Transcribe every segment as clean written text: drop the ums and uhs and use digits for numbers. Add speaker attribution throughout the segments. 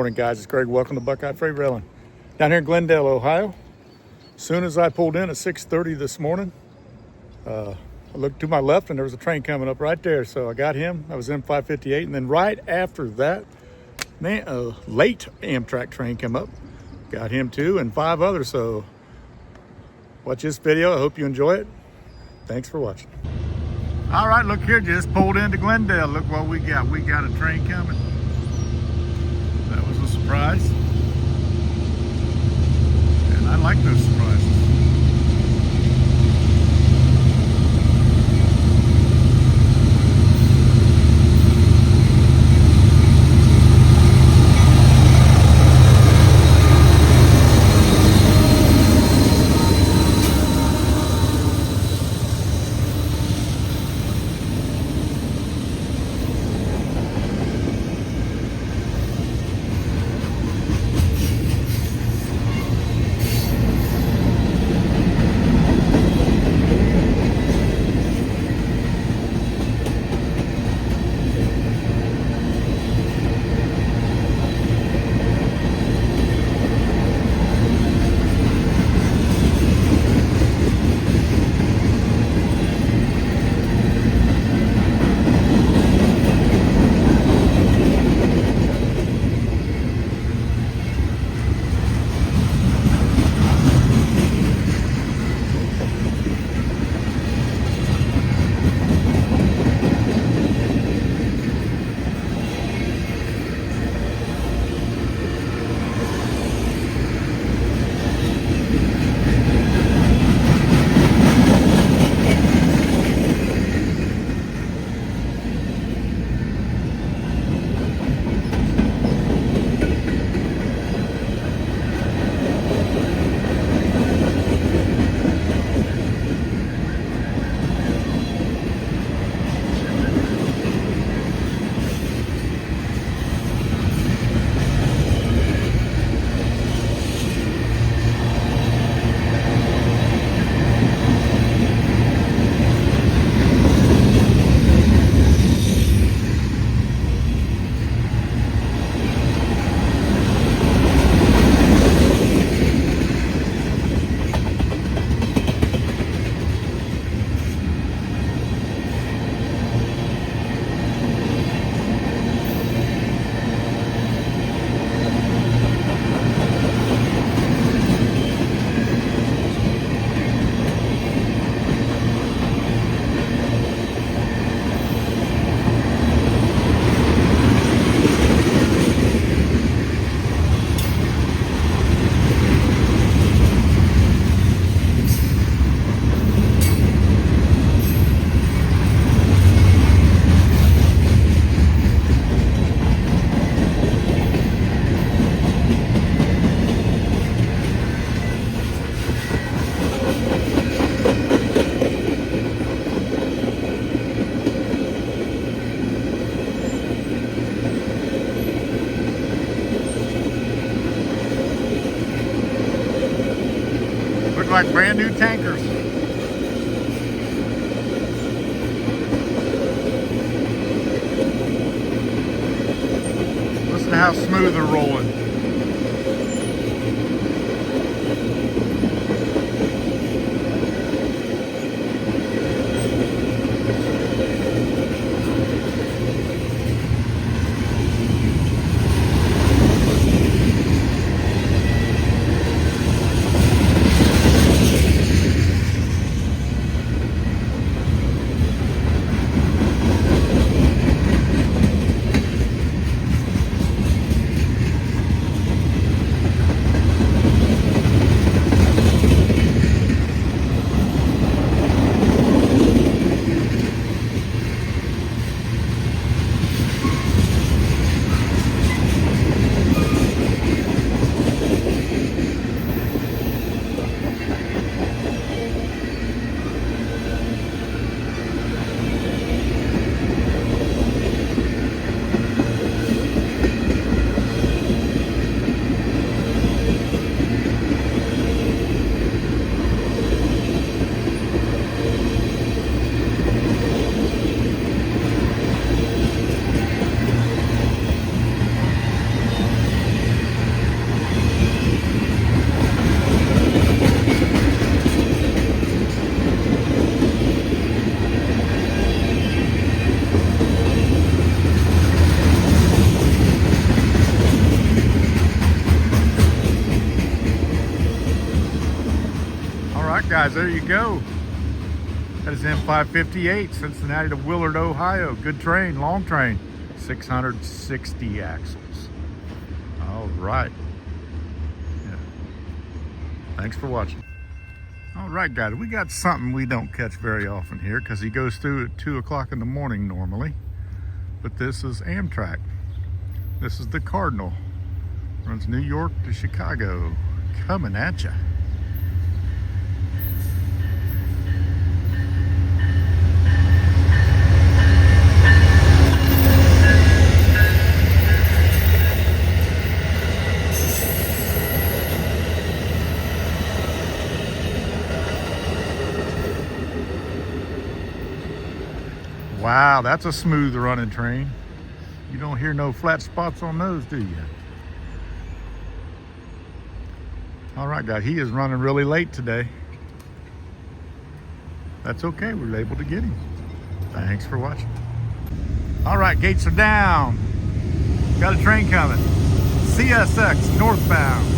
Speaker 1: morning, guys. It's Greg. Welcome to Buckeye Freight Railing. Down here in Glendale, Ohio. As soon as I pulled in at 6:30 this morning, I looked to my left and there was a train coming up right there. So I got him. I was in 558. And then right after that, man, a late Amtrak train came up. Got him too, and 5 others. So watch this video. I hope you enjoy it. Thanks for watching. All right, look here. Just pulled into Glendale. Look what we got. We got a train coming. That was a surprise. And I like those surprises. Like brand new tankers. Listen to how smooth they're rolling. All right, guys, there you go. That is M558, Cincinnati to Willard, Ohio. Good train, long train, 660 axles. All right. Yeah. Thanks for watching. All right, guys, we got something we don't catch very often here because he goes through at 2 o'clock in the morning normally. But this is Amtrak. This is the Cardinal. Runs New York to Chicago. Coming at ya. Wow, that's a smooth running train. You don't hear no flat spots on those, do you? All right, guys, he is running really late today. That's okay, we were able to get him. Thanks for watching. All right, gates are down. Got a train coming. CSX northbound.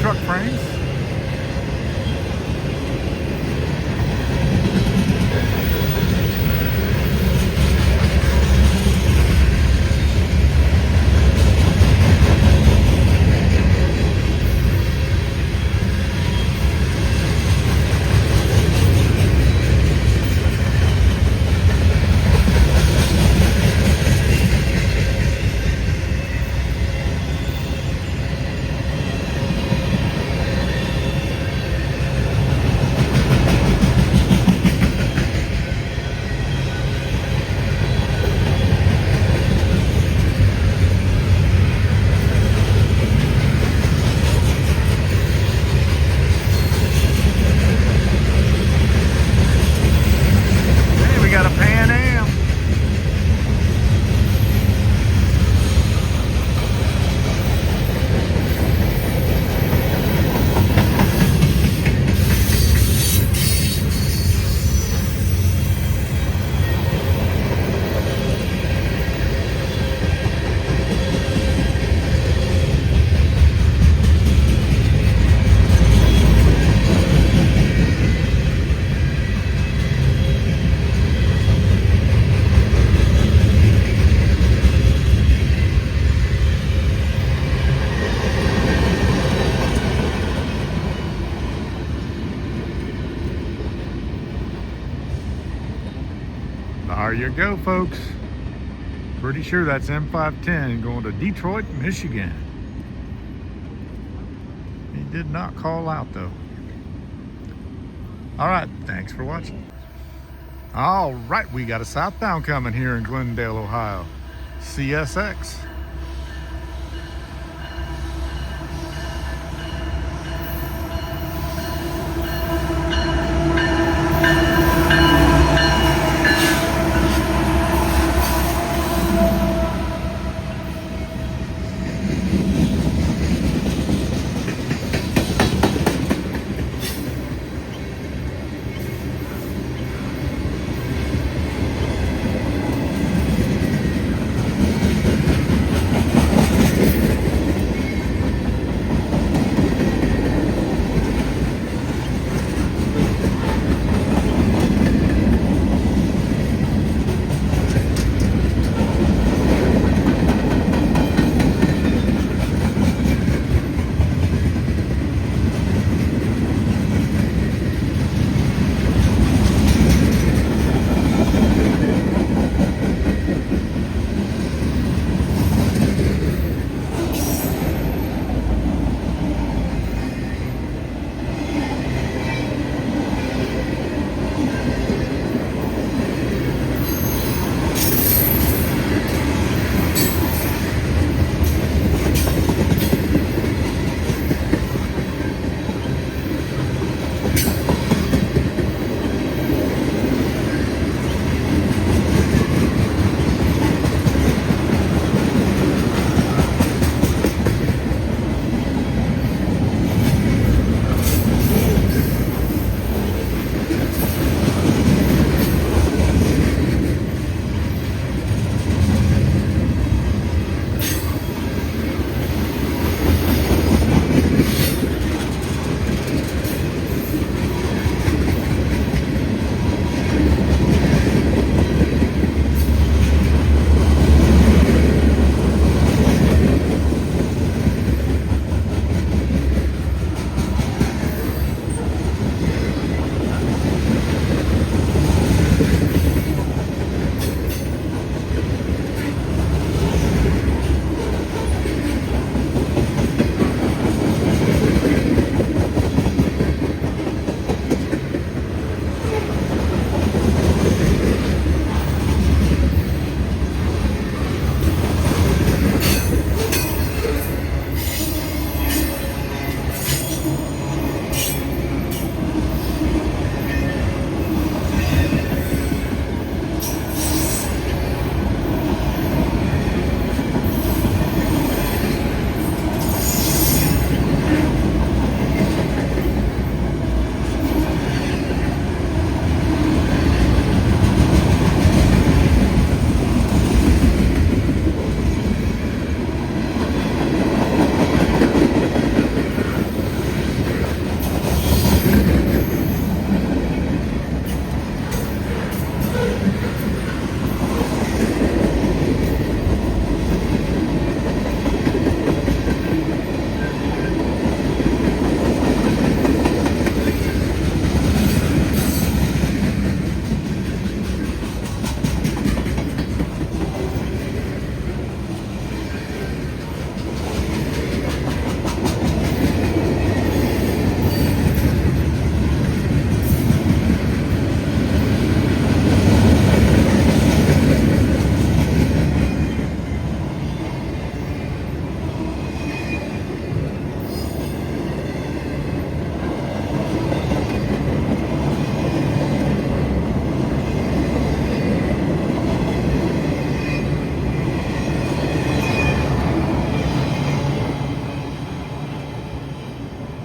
Speaker 1: Truck frames. There you go, folks. Pretty sure that's M510 going to Detroit, Michigan. He did not call out though. All right, thanks for watching. All right, we got a southbound coming here in Glendale, Ohio. CSX.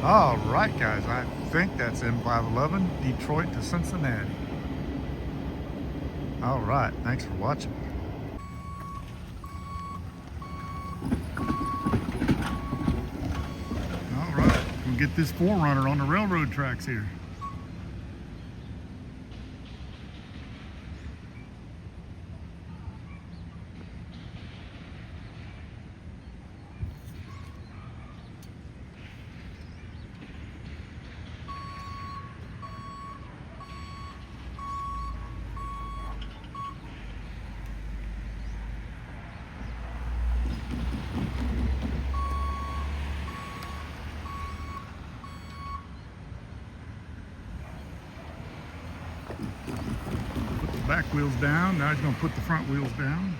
Speaker 1: All right, guys, I think that's M511, Detroit to Cincinnati. All right, thanks for watching. All right, we'll get this 4Runner on the railroad tracks here. Put the back wheels down. Now he's going to put the front wheels down.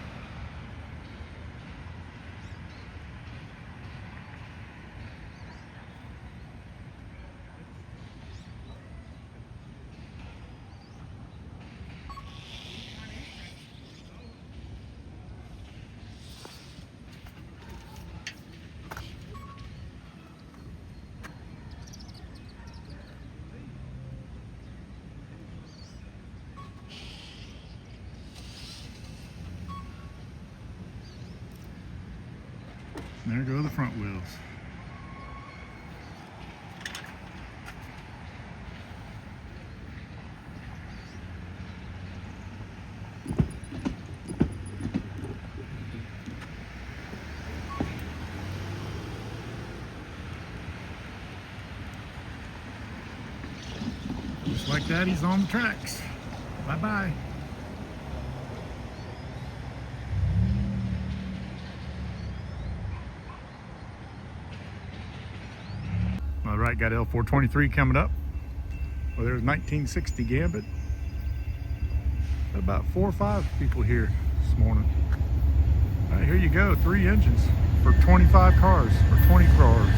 Speaker 1: There go the front wheels. Just like that, he's on the tracks. Bye-bye. All right, got L423 coming up. Well, there's 1960 Gambit. About 4 or 5 people here this morning. All right, here you go, 3 engines for 25 cars, or 20 cars.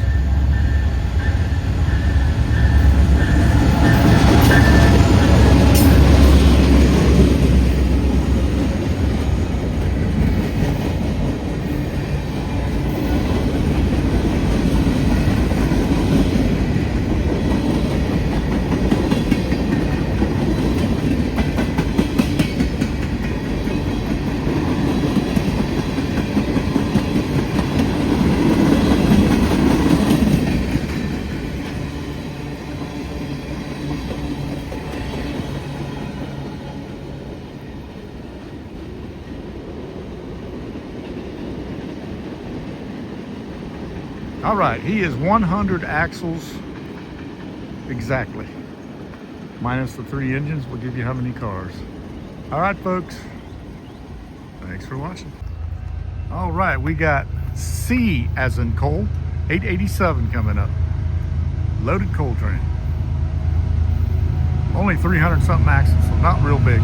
Speaker 1: All right, he is 100 axles exactly. Minus the 3 engines will give you how many cars. All right, folks. Thanks for watching. All right, we got C as in coal, 887 coming up. Loaded coal train. Only 300 something axles, so not real big.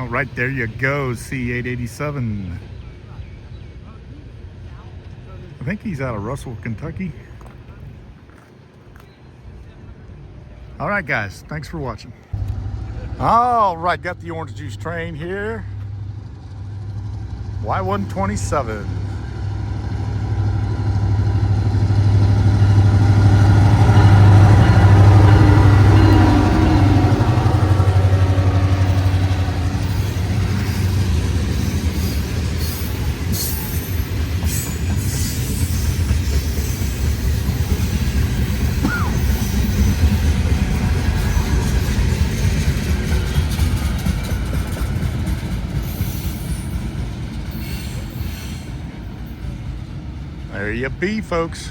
Speaker 1: Oh, right there you go, C887. I think he's out of Russell, Kentucky. All right, guys, thanks for watching. All right, got the orange juice train here. Y127. There you be, folks.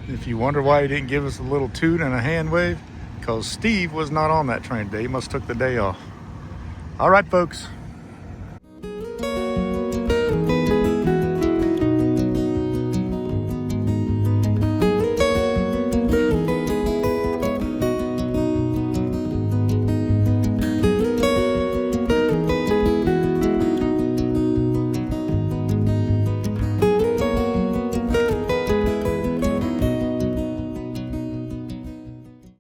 Speaker 1: If you wonder why he didn't give us a little toot and a hand wave, because Steve was not on that train today. He must have took the day off. All right, folks.